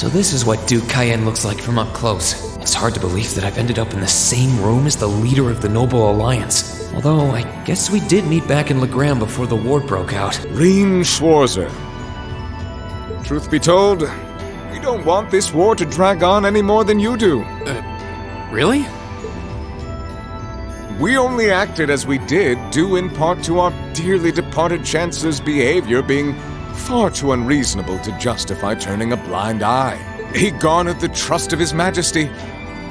So this is what Duke Cayenne looks like from up close. It's hard to believe that I've ended up in the same room as the leader of the Noble Alliance. Although, I guess we did meet back in Legram before the war broke out. Reen Schwarzer. Truth be told, we don't want this war to drag on any more than you do. Really? We only acted as we did, due in part to our dearly departed Chancellor's behavior being far too unreasonable to justify turning a blind eye. He garnered the trust of His Majesty,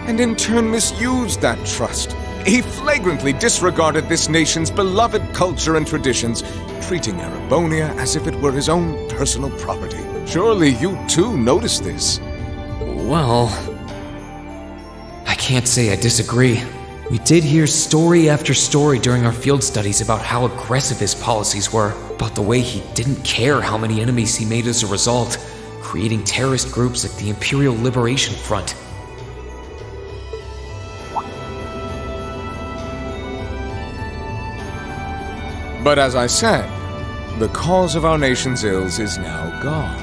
and in turn misused that trust. He flagrantly disregarded this nation's beloved culture and traditions, treating Erebonia as if it were his own personal property. Surely you too noticed this. Well, I can't say I disagree. We did hear story after story during our field studies about how aggressive his policies were, about the way he didn't care how many enemies he made as a result, creating terrorist groups like the Imperial Liberation Front. But as I said, the cause of our nation's ills is now gone.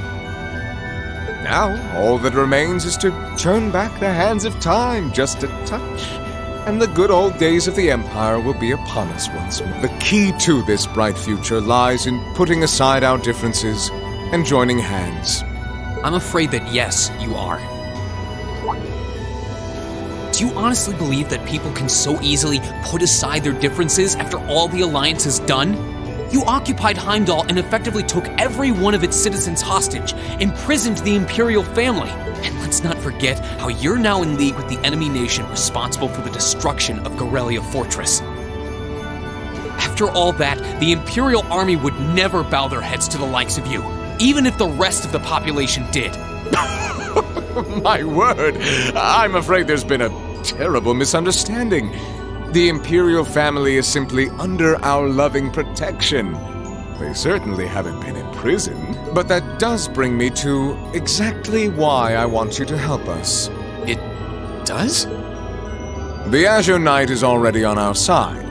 Now, all that remains is to turn back the hands of time just a touch, and the good old days of the Empire will be upon us once more. The key to this bright future lies in putting aside our differences and joining hands. I'm afraid that yes, you are. Do you honestly believe that people can so easily put aside their differences after all the Alliance has done? You occupied Heimdall and effectively took every one of its citizens hostage, imprisoned the Imperial family. And let's not forget how you're now in league with the enemy nation responsible for the destruction of Gorelia Fortress. After all that, the Imperial army would never bow their heads to the likes of you, even if the rest of the population did. My word, I'm afraid there's been a terrible misunderstanding. The Imperial family is simply under our loving protection. They certainly haven't been imprisoned, but that does bring me to exactly why I want you to help us. It does? The Azure Knight is already on our side,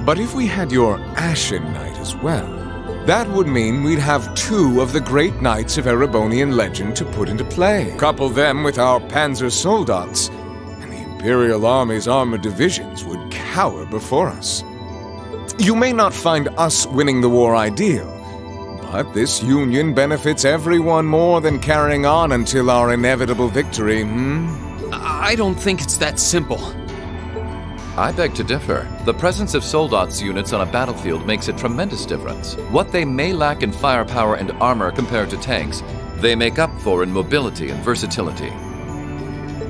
but if we had your Ashen Knight as well, that would mean we'd have two of the great knights of Erebonian legend to put into play. Couple them with our Panzer Soldats, Imperial Army's armored divisions would cower before us. You may not find us winning the war ideal, but this union benefits everyone more than carrying on until our inevitable victory, I don't think it's that simple. I beg to differ. The presence of Soldats units on a battlefield makes a tremendous difference. What they may lack in firepower and armor compared to tanks, they make up for in mobility and versatility.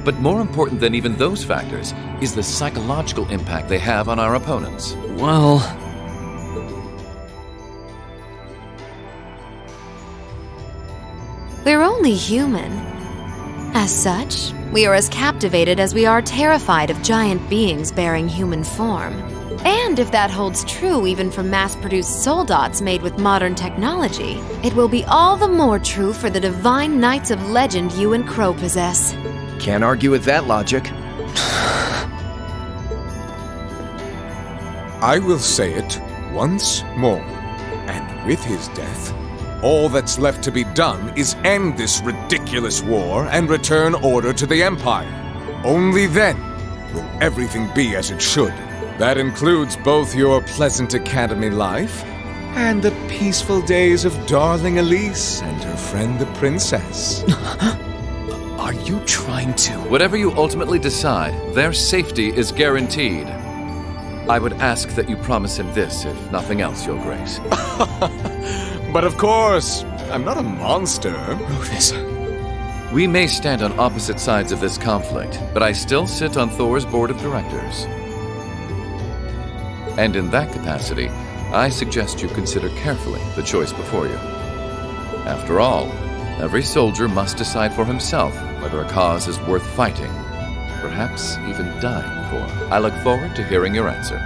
But more important than even those factors is the psychological impact they have on our opponents. Well... We're only human. As such, we are as captivated as we are terrified of giant beings bearing human form. And if that holds true even for mass-produced soldats made with modern technology, it will be all the more true for the divine knights of legend you and Crow possess. Can't argue with that logic. I will say it once more, and with his death, all that's left to be done is end this ridiculous war and return order to the Empire. Only then will everything be as it should. That includes both your pleasant academy life and the peaceful days of darling Elise and her friend the princess. Are you trying to... Whatever you ultimately decide, their safety is guaranteed. I would ask that you promise him this, if nothing else, Your Grace. But of course, I'm not a monster. Rufus. We may stand on opposite sides of this conflict, but I still sit on Thor's board of directors. And in that capacity, I suggest you consider carefully the choice before you. After all, every soldier must decide for himself whether a cause is worth fighting, perhaps even dying for. I look forward to hearing your answer.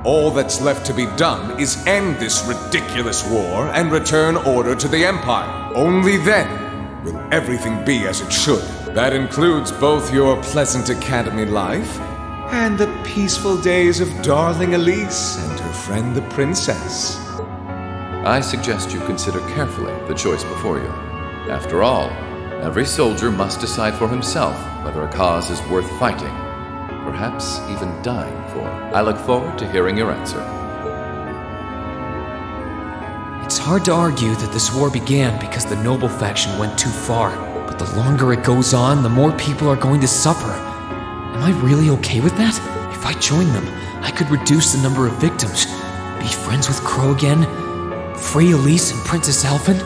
All that's left to be done is end this ridiculous war and return order to the Empire. Only then will everything be as it should. That includes both your pleasant academy life and the peaceful days of darling Elise and her friend the princess. I suggest you consider carefully the choice before you. After all, every soldier must decide for himself whether a cause is worth fighting, perhaps even dying for. I look forward to hearing your answer. It's hard to argue that this war began because the noble faction went too far. But the longer it goes on, the more people are going to suffer. Am I really okay with that? If I join them, I could reduce the number of victims, be friends with Crow again, free Elise and Princess Alphen.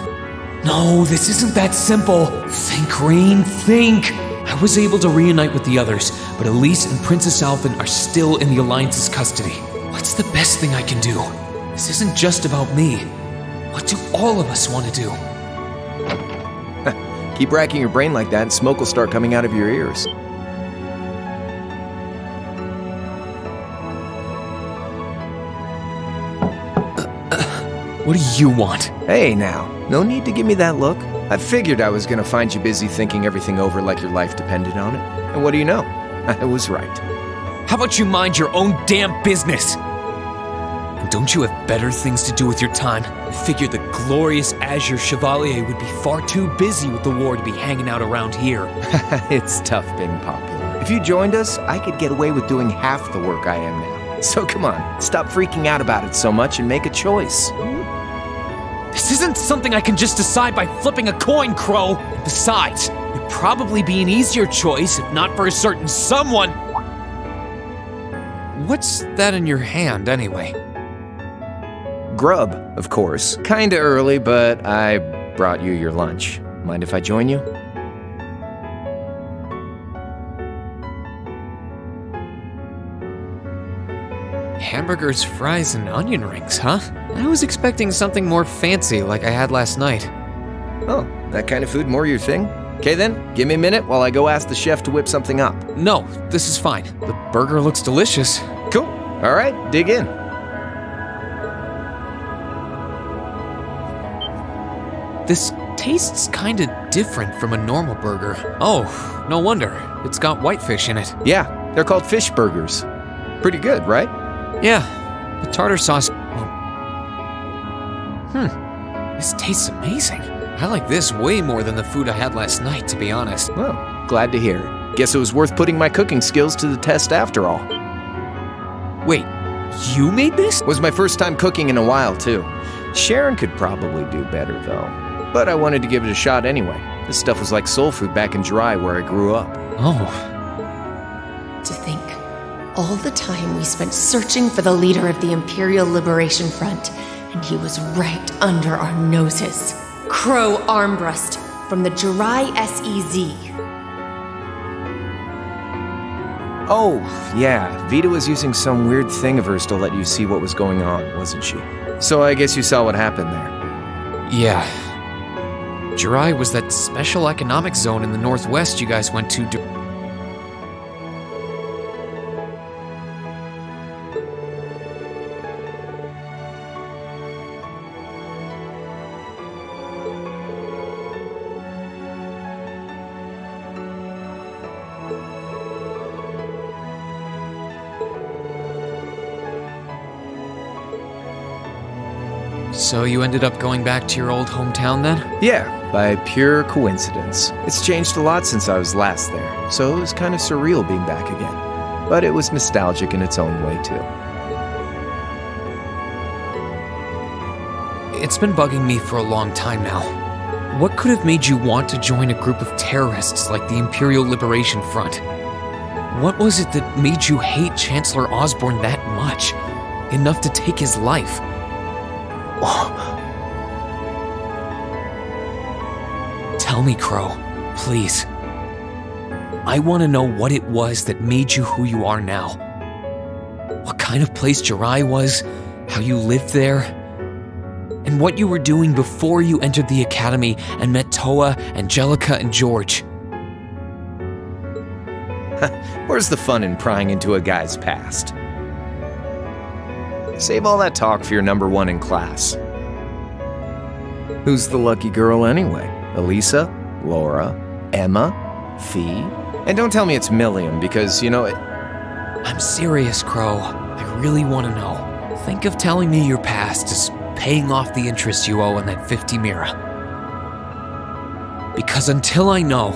No, this isn't that simple. Think, Rain, think! I was able to reunite with the others, but Elise and Princess Alphen are still in the Alliance's custody. What's the best thing I can do? This isn't just about me. What do all of us want to do? Keep racking your brain like that and smoke will start coming out of your ears. What do you want? Hey now, no need to give me that look. I figured I was gonna find you busy thinking everything over like your life depended on it. And what do you know? I was right. How about you mind your own damn business? And don't you have better things to do with your time? I figured the glorious Azure Chevalier would be far too busy with the war to be hanging out around here. It's tough being popular. If you joined us, I could get away with doing half the work I am now. So come on, stop freaking out about it so much and make a choice. This isn't something I can just decide by flipping a coin, Crow. Besides, it'd probably be an easier choice if not for a certain someone. What's that in your hand, anyway? Grub, of course. Kinda early, but I brought you your lunch. Mind if I join you? Hamburgers, fries, and onion rings, huh? I was expecting something more fancy like I had last night. Oh, that kind of food more your thing? Okay then, give me a minute while I go ask the chef to whip something up. No, this is fine. The burger looks delicious. Cool. All right, dig in. This tastes kinda different from a normal burger. Oh, no wonder. It's got whitefish in it. Yeah, they're called fish burgers. Pretty good, right? Yeah, the tartar sauce... This tastes amazing. I like this way more than the food I had last night, to be honest. Well, glad to hear it. Guess it was worth putting my cooking skills to the test after all. Wait, you made this? Was my first time cooking in a while, too. Sharon could probably do better, though. But I wanted to give it a shot anyway. This stuff was like soul food back in Jirai where I grew up. Oh. To think, all the time we spent searching for the leader of the Imperial Liberation Front, and he was right under our noses. Crow Armbrust from the Jirai SEZ. Oh, yeah. Vita was using some weird thing of hers to let you see what was going on, wasn't she? So I guess you saw what happened there. Yeah. Jirai was that special economic zone in the northwest you guys went to. So you ended up going back to your old hometown then? Yeah, by pure coincidence. It's changed a lot since I was last there, so it was kind of surreal being back again. But it was nostalgic in its own way, too. It's been bugging me for a long time now. What could have made you want to join a group of terrorists like the Imperial Liberation Front? What was it that made you hate Chancellor Osborn that much? Enough to take his life? Tell me, Crow, please. I want to know what it was that made you who you are now. What kind of place Jirai was, how you lived there, and what you were doing before you entered the academy and met Toa, Angelica, and George. Where's the fun in prying into a guy's past? Save all that talk for your number one in class. Who's the lucky girl anyway? Elisa? Laura? Emma? Fee? And don't tell me it's Milliam, because, you know it... I'm serious, Crow. I really want to know. Think of telling me your past as paying off the interest you owe on that 50 Mira. Because until I know,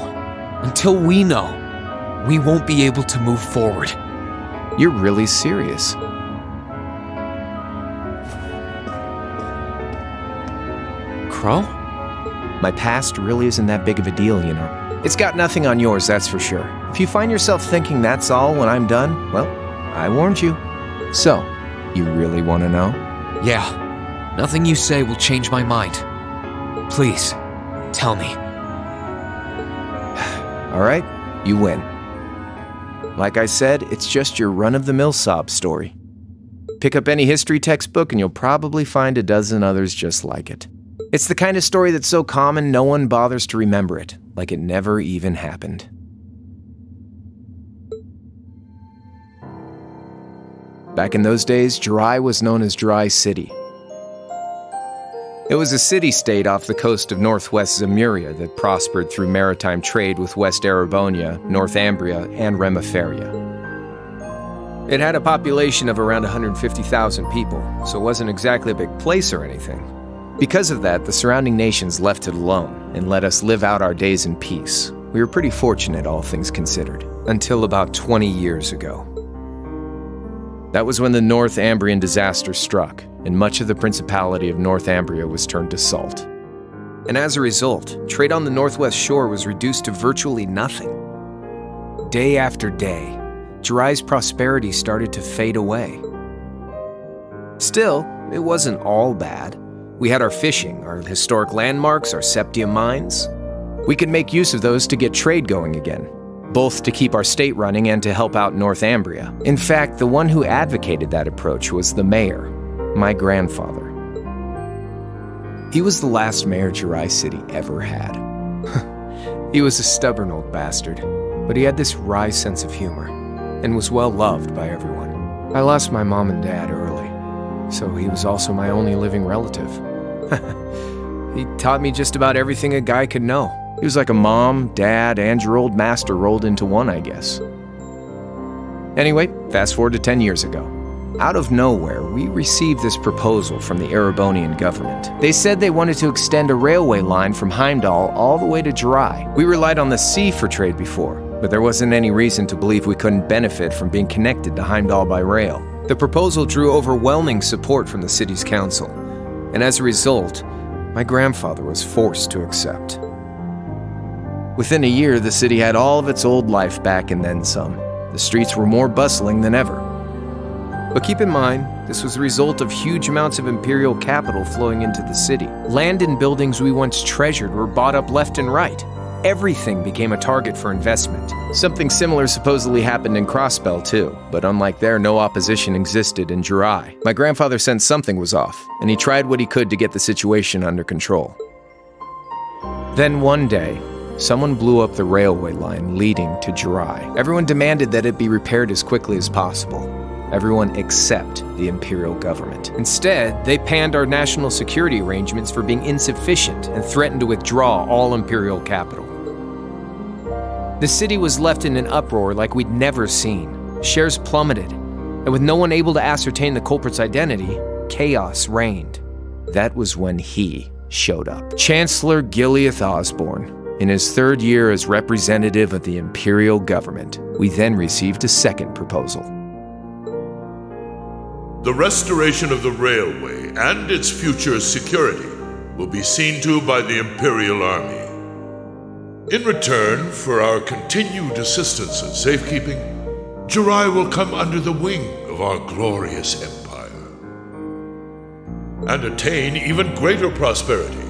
until we know, we won't be able to move forward. You're really serious. Crow? My past really isn't that big of a deal, you know. It's got nothing on yours, that's for sure. If you find yourself thinking that's all when I'm done, well, I warned you. So, you really want to know? Yeah. Nothing you say will change my mind. Please, tell me. All right, you win. Like I said, it's just your run-of-the-mill sob story. Pick up any history textbook and you'll probably find a dozen others just like it. It's the kind of story that's so common no one bothers to remember it, like it never even happened. Back in those days, Jirai was known as Jirai City. It was a city-state off the coast of northwest Zemuria that prospered through maritime trade with West Erebonia, Northumbria, and Remiferia. It had a population of around 150,000 people, so it wasn't exactly a big place or anything. Because of that, the surrounding nations left it alone and let us live out our days in peace. We were pretty fortunate, all things considered, until about 20 years ago. That was when the Northumbrian disaster struck, and much of the Principality of Northumbria was turned to salt. And as a result, trade on the northwest shore was reduced to virtually nothing. Day after day, Jirai's prosperity started to fade away. Still, it wasn't all bad. We had our fishing, our historic landmarks, our septium mines. We could make use of those to get trade going again, both to keep our state running and to help out Northumbria. In fact, the one who advocated that approach was the mayor, my grandfather. He was the last mayor Jirai City ever had. He was a stubborn old bastard, but he had this wry sense of humor, and was well loved by everyone. I lost my mom and dad early, so he was also my only living relative. He taught me just about everything a guy could know. He was like a mom, dad, and your old master rolled into one, I guess. Anyway, fast forward to 10 years ago. Out of nowhere, we received this proposal from the Erebonian government. They said they wanted to extend a railway line from Heimdall all the way to Jirai. We relied on the sea for trade before, but there wasn't any reason to believe we couldn't benefit from being connected to Heimdall by rail. The proposal drew overwhelming support from the city's council, and as a result, my grandfather was forced to accept. Within a year, the city had all of its old life back and then some. The streets were more bustling than ever. But keep in mind, this was the result of huge amounts of imperial capital flowing into the city. Land and buildings we once treasured were bought up left and right. Everything became a target for investment. Something similar supposedly happened in Crossbell too, but unlike there, no opposition existed in Jirai. My grandfather sensed something was off, and he tried what he could to get the situation under control. Then one day, someone blew up the railway line leading to Jirai. Everyone demanded that it be repaired as quickly as possible. Everyone except the imperial government. Instead, they panned our national security arrangements for being insufficient and threatened to withdraw all imperial capital. The city was left in an uproar like we'd never seen. Shares plummeted, and with no one able to ascertain the culprit's identity, chaos reigned. that was when he showed up. Chancellor Gileath Osborne. In his third year as representative of the Imperial government, we then received a second proposal. The restoration of the railway and its future security will be seen to by the Imperial Army. In return for our continued assistance and safekeeping, Jirai will come under the wing of our glorious empire and attain even greater prosperity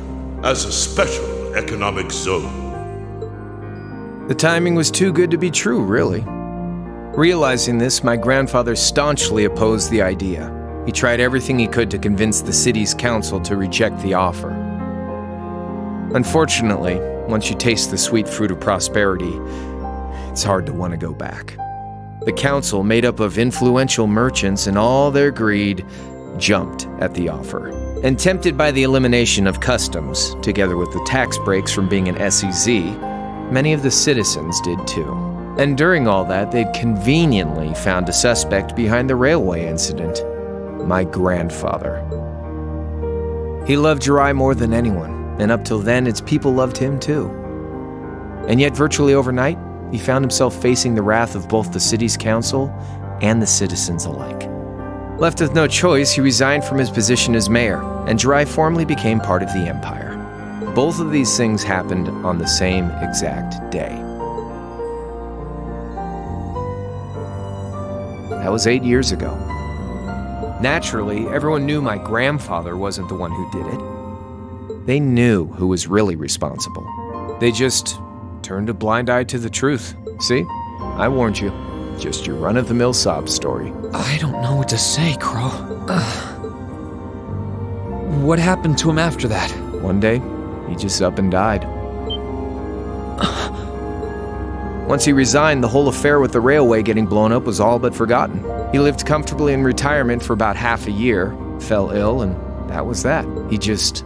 as a special economic zone. The timing was too good to be true, really. Realizing this, my grandfather staunchly opposed the idea. He tried everything he could to convince the city's council to reject the offer. Unfortunately, once you taste the sweet fruit of prosperity, it's hard to want to go back. The council, made up of influential merchants and all their greed, jumped at the offer. And tempted by the elimination of customs, together with the tax breaks from being an SEZ, many of the citizens did too. And during all that, they'd conveniently found a suspect behind the railway incident. My grandfather. He loved Jirai more than anyone, and up till then, its people loved him too. And yet, virtually overnight, he found himself facing the wrath of both the city's council and the citizens alike. Left with no choice, he resigned from his position as mayor, and Jirai formally became part of the empire. Both of these things happened on the same exact day. That was 8 years ago. Naturally, everyone knew my grandfather wasn't the one who did it. They knew who was really responsible. They just turned a blind eye to the truth. See? I warned you. Just your run-of-the-mill sob story. I don't know what to say, Crow. What happened to him after that? One day, he just up and died. Once he resigned, the whole affair with the railway getting blown up was all but forgotten. He lived comfortably in retirement for about half a year, fell ill, and that was that. He just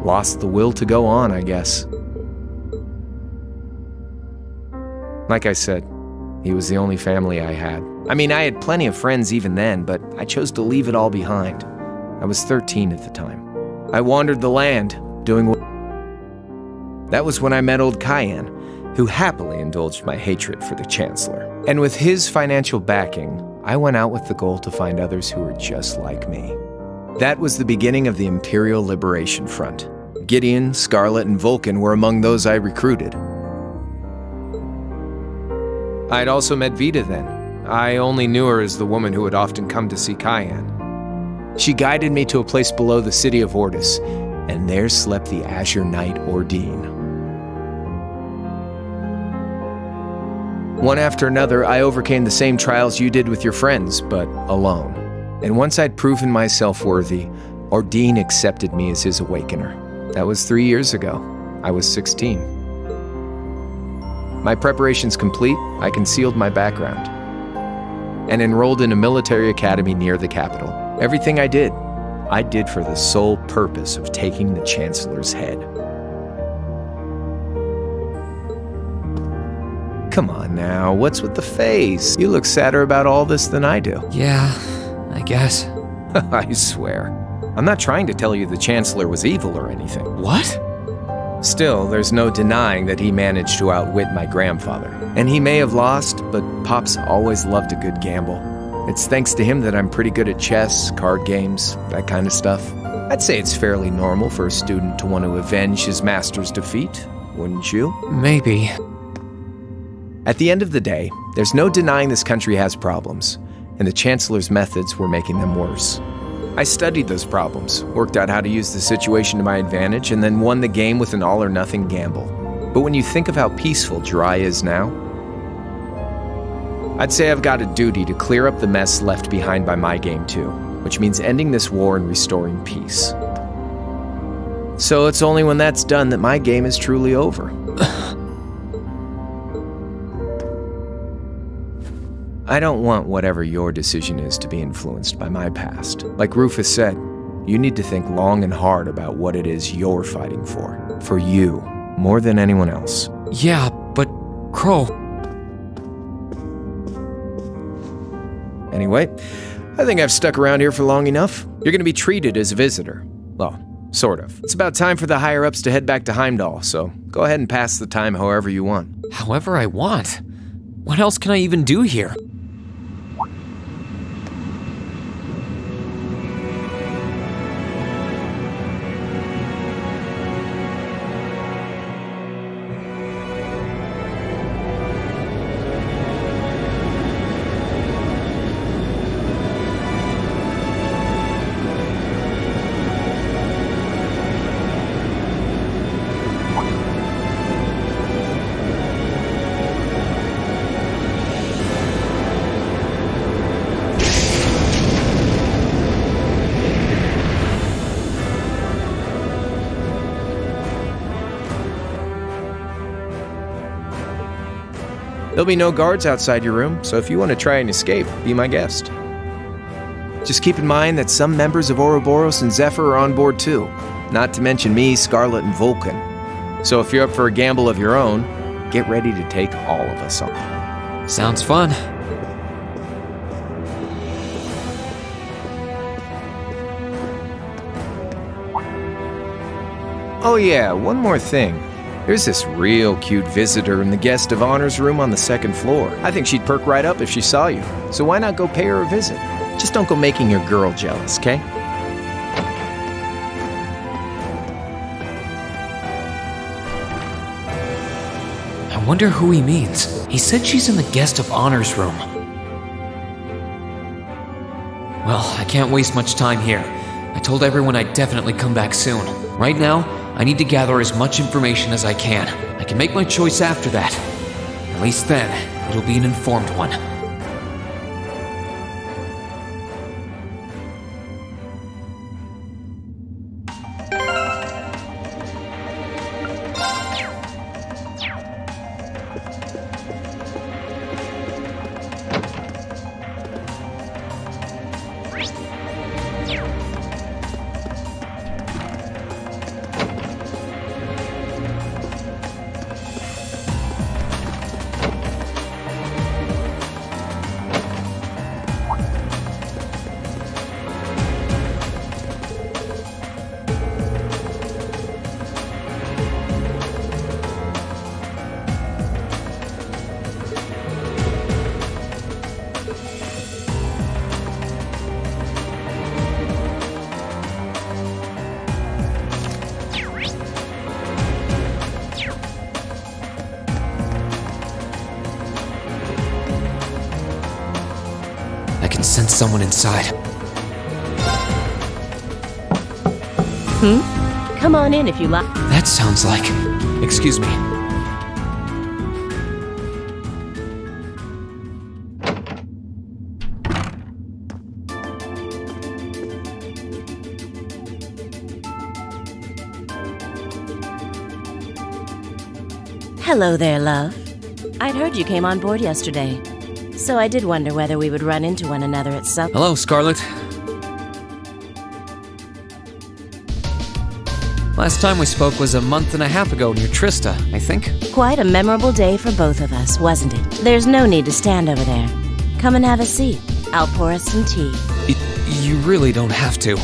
lost the will to go on, I guess. Like I said, he was the only family I had. I mean, I had plenty of friends even then, but I chose to leave it all behind. I was 13 at the time. I wandered the land, doing what... That was when I met old Cayenne, who happily indulged my hatred for the Chancellor. And with his financial backing, I went out with the goal to find others who were just like me. That was the beginning of the Imperial Liberation Front. Gideon, Scarlet, and Vulcan were among those I recruited. I'd also met Vita then. I only knew her as the woman who would often come to see Cayenne. She guided me to a place below the city of Ordis, and there slept the Azure Knight Ordine. One after another, I overcame the same trials you did with your friends, but alone. And once I'd proven myself worthy, Ordine accepted me as his awakener. That was 3 years ago. I was 16. My preparations complete, I concealed my background and enrolled in a military academy near the capital. Everything I did for the sole purpose of taking the Chancellor's head. Come on now, what's with the face? You look sadder about all this than I do. Yeah, I guess. I swear. I'm not trying to tell you the Chancellor was evil or anything. What? Still, there's no denying that he managed to outwit my grandfather. And he may have lost, but Pop's always loved a good gamble. It's thanks to him that I'm pretty good at chess, card games, that kind of stuff. I'd say it's fairly normal for a student to want to avenge his master's defeat, wouldn't you? Maybe. At the end of the day, there's no denying this country has problems, and the Chancellor's methods were making them worse. I studied those problems, worked out how to use the situation to my advantage, and then won the game with an all-or-nothing gamble. But when you think of how peaceful Jirai is now, I'd say I've got a duty to clear up the mess left behind by my game too, which means ending this war and restoring peace. So it's only when that's done that my game is truly over. I don't want whatever your decision is to be influenced by my past. Like Rufus said, you need to think long and hard about what it is you're fighting for. For you, more than anyone else. Yeah, but Crow... Anyway, I think I've stuck around here for long enough. You're gonna be treated as a visitor. Well, sort of. It's about time for the higher-ups to head back to Heimdall, so go ahead and pass the time however you want. However I want? What else can I even do here? There'll be no guards outside your room, so if you want to try and escape, be my guest. Just keep in mind that some members of Ouroboros and Zephyr are on board too, not to mention me, Scarlet, and Vulcan. So if you're up for a gamble of your own, get ready to take all of us on. Sounds fun. Oh yeah, one more thing. There's this real cute visitor in the guest of honor's room on the second floor. I think she'd perk right up if she saw you. So why not go pay her a visit? Just don't go making your girl jealous, okay? I wonder who he means. He said she's in the guest of honor's room. Well, I can't waste much time here. I told everyone I'd definitely come back soon. Right now, I need to gather as much information as I can. I can make my choice after that. At least then, it'll be an informed one. I can sense someone inside. Come on in if you like. That sounds like... Excuse me. Hello there, love. I'd heard you came on board yesterday, so I did wonder whether we would run into one another at some... Hello, Scarlet. Last time we spoke was a month and a half ago near Trista, I think. Quite a memorable day for both of us, wasn't it? There's no need to stand over there. Come and have a seat. I'll pour us some tea. You really don't have to.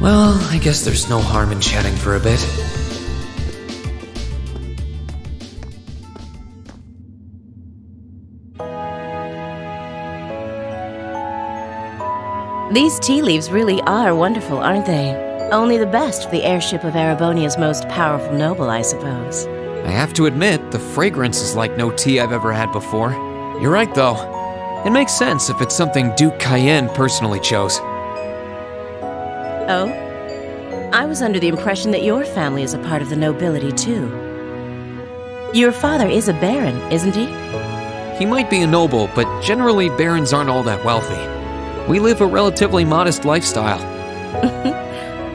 Well, I guess there's no harm in chatting for a bit. These tea leaves really are wonderful, aren't they? Only the best for the airship of Erebonia's most powerful noble, I suppose. I have to admit, the fragrance is like no tea I've ever had before. You're right, though. It makes sense if it's something Duke Cayenne personally chose. Oh? I was under the impression that your family is a part of the nobility, too. Your father is a baron, isn't he? He might be a noble, but generally barons aren't all that wealthy. We live a relatively modest lifestyle.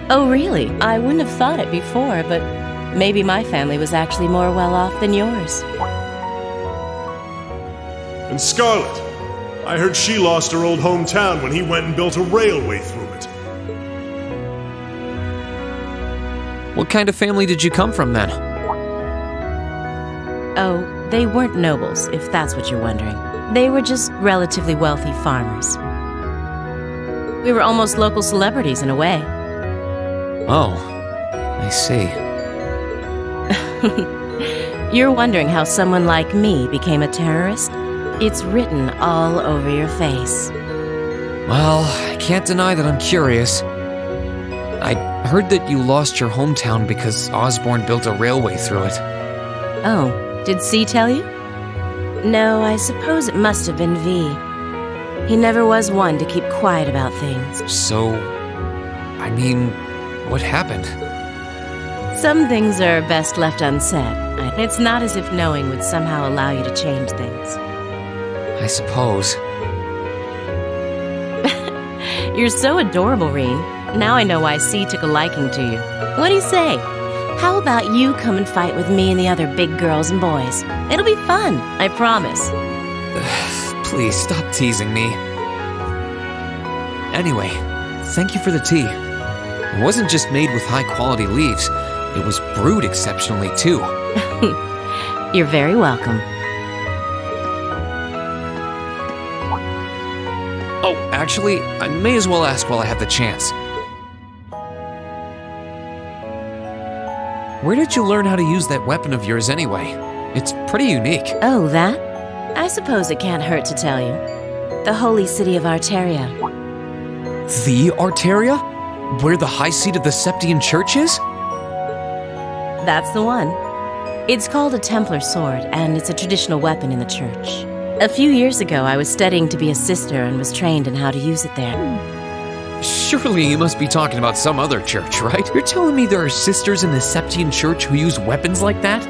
Oh, really? I wouldn't have thought it before, but maybe my family was actually more well-off than yours. And Scarlet, I heard she lost her old hometown when he went and built a railway through it. What kind of family did you come from, then? Oh, they weren't nobles, if that's what you're wondering. They were just relatively wealthy farmers. We were almost local celebrities in a way. Oh, I see. You're wondering how someone like me became a terrorist? It's written all over your face. Well, I can't deny that I'm curious. I heard that you lost your hometown because Osborn built a railway through it. Oh, did C tell you? No, I suppose it must have been V. He never was one to keep quiet about things. So, I mean, what happened? Some things are best left unsaid. It's not as if knowing would somehow allow you to change things. I suppose. You're so adorable, Reen. Now I know why C took a liking to you. What do you say? How about you come and fight with me and the other big girls and boys? It'll be fun, I promise. Please stop teasing me. Anyway, thank you for the tea. It wasn't just made with high-quality leaves. It was brewed exceptionally, too. You're very welcome. Oh, actually, I may as well ask while I have the chance. Where did you learn how to use that weapon of yours anyway? It's pretty unique. Oh, that? I suppose it can't hurt to tell you. The holy city of Arteria. The Arteria? Where the high seat of the Septian Church is? That's the one. It's called a Templar sword, and it's a traditional weapon in the church. A few years ago, I was studying to be a sister and was trained in how to use it there. Surely you must be talking about some other church, right? You're telling me there are sisters in the Septian Church who use weapons like that?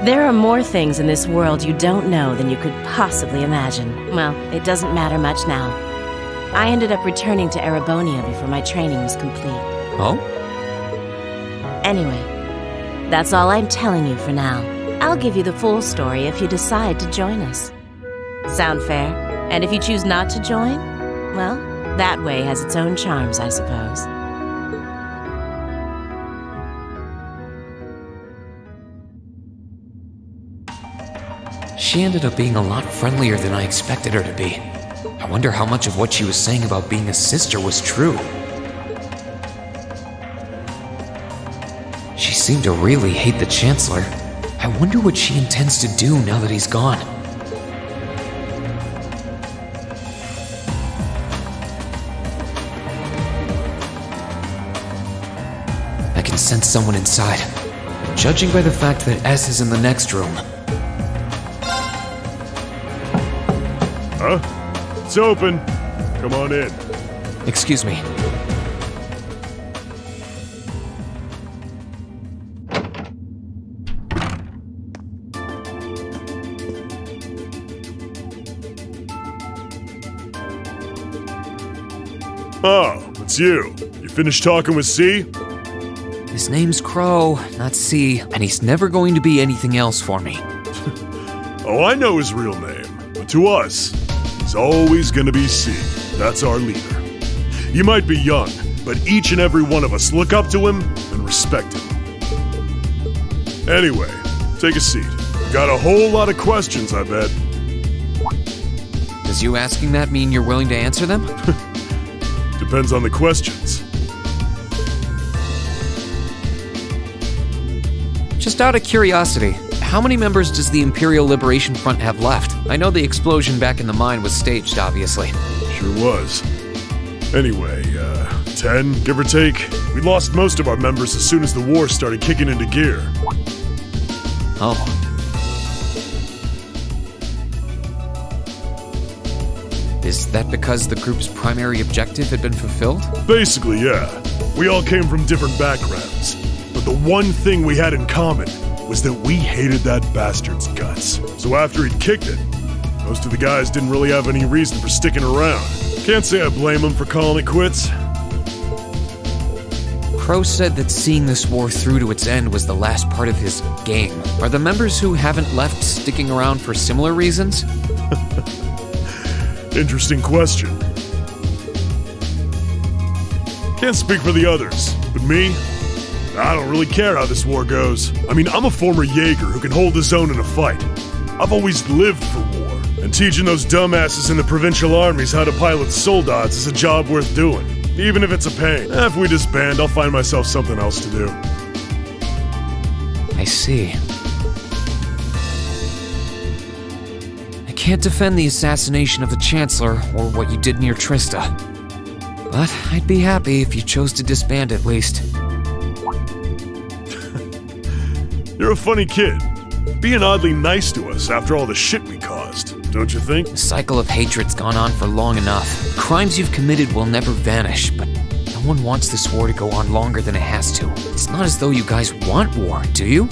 There are more things in this world you don't know than you could possibly imagine. Well, it doesn't matter much now. I ended up returning to Erebonia before my training was complete. Oh? Anyway, that's all I'm telling you for now. I'll give you the full story if you decide to join us. Sound fair? And if you choose not to join, well, that way has its own charms, I suppose. She ended up being a lot friendlier than I expected her to be. I wonder how much of what she was saying about being a sister was true. She seemed to really hate the Chancellor. I wonder what she intends to do now that he's gone. I can sense someone inside, judging by the fact that S is in the next room. Huh? It's open. Come on in. Excuse me. Oh, it's you. You finished talking with C? His name's Crow, not C, and he's never going to be anything else for me. Oh, I know his real name. But to us, he's always gonna be C. That's our leader. You might be young, but each and every one of us look up to him and respect him. Anyway, take a seat. Got a whole lot of questions, I bet. Does you asking that mean you're willing to answer them? Depends on the questions. Just out of curiosity, how many members does the Imperial Liberation Front have left? I know the explosion back in the mine was staged, obviously. Sure was. Anyway, 10, give or take. We lost most of our members as soon as the war started kicking into gear. Oh. Is that because the group's primary objective had been fulfilled? Basically, yeah. We all came from different backgrounds. But the one thing we had in common was that we hated that bastard's guts. So after he'd kicked it, most of the guys didn't really have any reason for sticking around. Can't say I blame him for calling it quits. Crow said that seeing this war through to its end was the last part of his game. Are the members who haven't left sticking around for similar reasons? Interesting question. Can't speak for the others, but me? I don't really care how this war goes. I mean, I'm a former Jaeger who can hold his own in a fight. I've always lived for war, And teaching those dumbasses in the provincial armies how to pilot soldats is a job worth doing, even if it's a pain. If we disband, I'll find myself something else to do. I see. I can't defend the assassination of the Chancellor or what you did near Trista. But I'd be happy if you chose to disband at least. You're a funny kid. Being oddly nice to us after all the shit we caused, don't you think? The cycle of hatred's gone on for long enough. Crimes you've committed will never vanish, but no one wants this war to go on longer than it has to. It's not as though you guys want war, do you?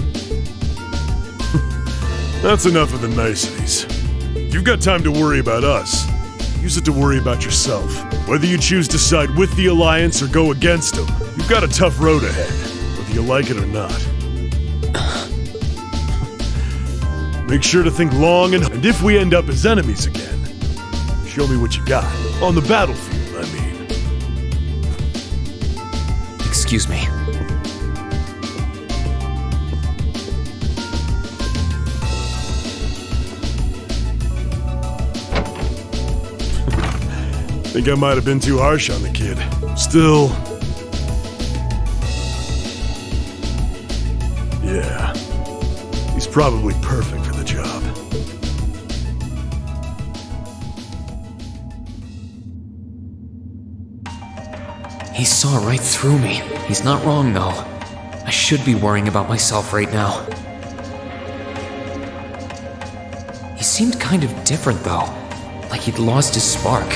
That's enough of the niceties. If you've got time to worry about us, use it to worry about yourself. Whether you choose to side with the Alliance or go against them, you've got a tough road ahead, whether you like it or not. Make sure to think long and if we end up as enemies again, show me what you got. On the battlefield, I mean. Excuse me. Think I might have been too harsh on the kid. Still... yeah. He's probably perfect for the job. He saw right through me. He's not wrong, though. I should be worrying about myself right now. He seemed kind of different, though. Like he'd lost his spark.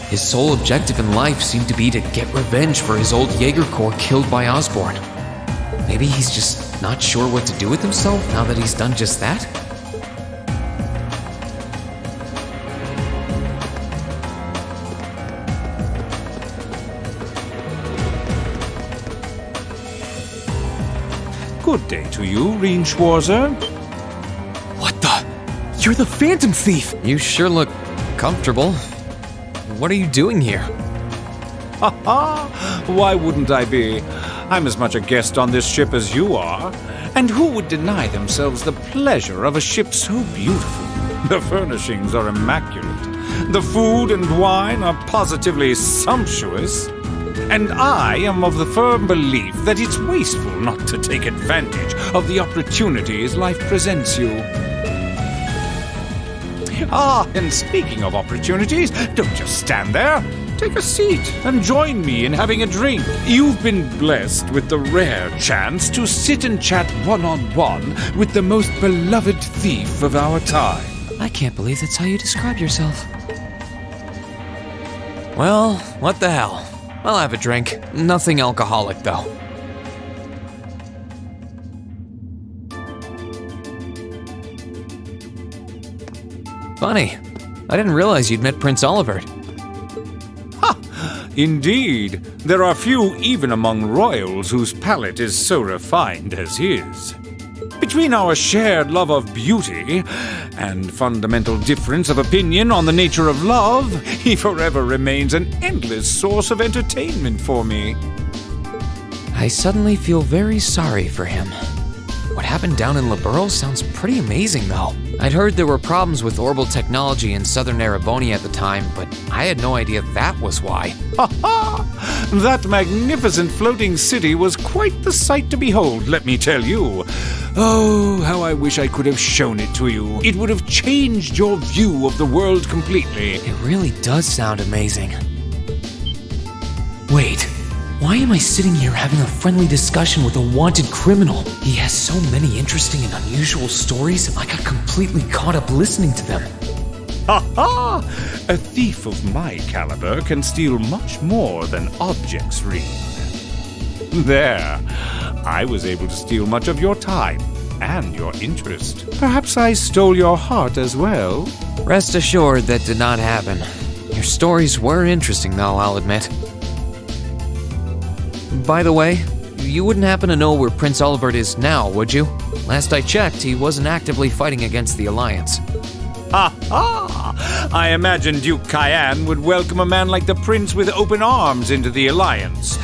His sole objective in life seemed to be to get revenge for his old Jaeger Corps killed by Osborn. Maybe he's just not sure what to do with himself now that he's done just that? Good day to you, Reinschwarzer. What the? You're the Phantom Thief! You sure look comfortable. What are you doing here? Ha ha! Why wouldn't I be? I'm as much a guest on this ship as you are. And who would deny themselves the pleasure of a ship so beautiful? The furnishings are immaculate. The food and wine are positively sumptuous. And I am of the firm belief that it's wasteful not to take advantage of the opportunities life presents you. Ah, and speaking of opportunities, don't just stand there. Take a seat and join me in having a drink. You've been blessed with the rare chance to sit and chat one-on-one with the most beloved thief of our time. I can't believe that's how you describe yourself. Well, what the hell? I'll have a drink. Nothing alcoholic, though. Funny. I didn't realize you'd met Prince Olivert. Ha! Indeed. There are few even among royals whose palate is so refined as his. Between our shared love of beauty and fundamental difference of opinion on the nature of love, he forever remains an endless source of entertainment for me. I suddenly feel very sorry for him. What happened down in Liberl sounds pretty amazing, though. I'd heard there were problems with orbital technology in southern Erebonia at the time, but I had no idea that was why. Ha ha! That magnificent floating city was quite the sight to behold, let me tell you. Oh, how I wish I could have shown it to you. It would have changed your view of the world completely. It really does sound amazing. Wait. Why am I sitting here having a friendly discussion with a wanted criminal? He has so many interesting and unusual stories, I got completely caught up listening to them. Ha ha! A thief of my caliber can steal much more than objects read. There. I was able to steal much of your time and your interest. Perhaps I stole your heart as well. Rest assured that did not happen. Your stories were interesting, though, I'll admit. By the way, you wouldn't happen to know where Prince Olivert is now, would you? Last I checked, he wasn't actively fighting against the Alliance. Ha ha! I imagine Duke Cayenne would welcome a man like the Prince with open arms into the Alliance,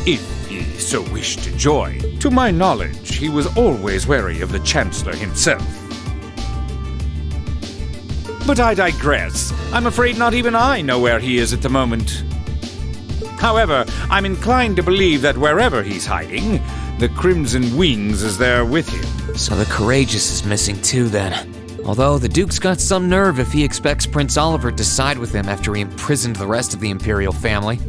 if he so wished to join. To my knowledge, he was always wary of the Chancellor himself. But I digress. I'm afraid not even I know where he is at the moment. However, I'm inclined to believe that wherever he's hiding, the Crimson Wings is there with him. So the Courageous is missing too, then. Although the Duke's got some nerve if he expects Prince Oliver to side with him after he imprisoned the rest of the Imperial family.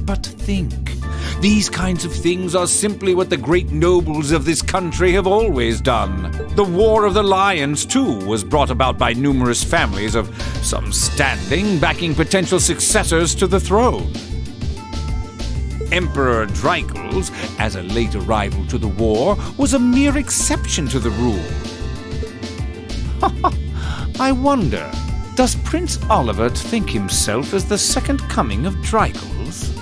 But think, these kinds of things are simply what the great nobles of this country have always done. The War of the Lions, too, was brought about by numerous families of some standing backing potential successors to the throne. Emperor Dreikels, as a late arrival to the war, was a mere exception to the rule. I wonder, does Prince Oliver think himself as the second coming of Dreikels?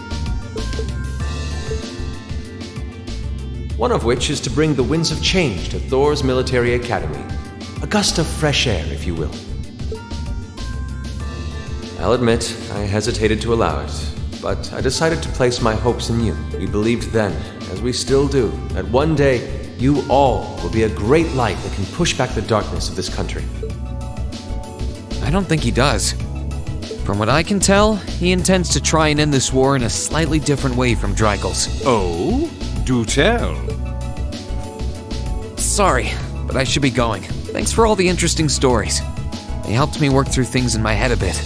One of which is to bring the winds of change to Thor's military academy. A gust of fresh air, if you will. I'll admit, I hesitated to allow it, but I decided to place my hopes in you. We believed then, as we still do, that one day you all will be a great light that can push back the darkness of this country. I don't think he does. From what I can tell, he intends to try and end this war in a slightly different way from Dreikels. Oh? Do tell. Sorry, but I should be going. Thanks for all the interesting stories. They helped me work through things in my head a bit.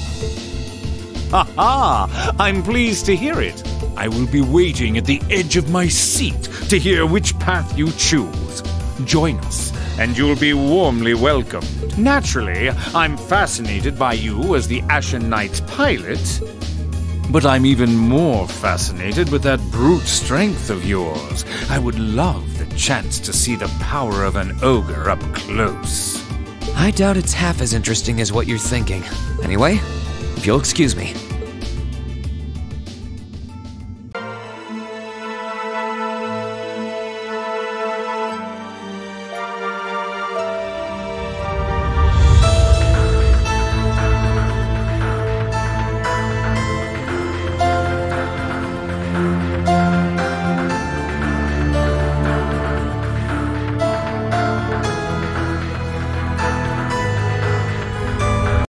Ha! I'm pleased to hear it. I will be waiting at the edge of my seat to hear which path you choose. Join us, and you'll be warmly welcomed. Naturally, I'm fascinated by you as the Ashen Knight's pilot, but I'm even more fascinated with that brute strength of yours. I would love the chance to see the power of an ogre up close. I doubt it's half as interesting as what you're thinking. Anyway, if you'll excuse me.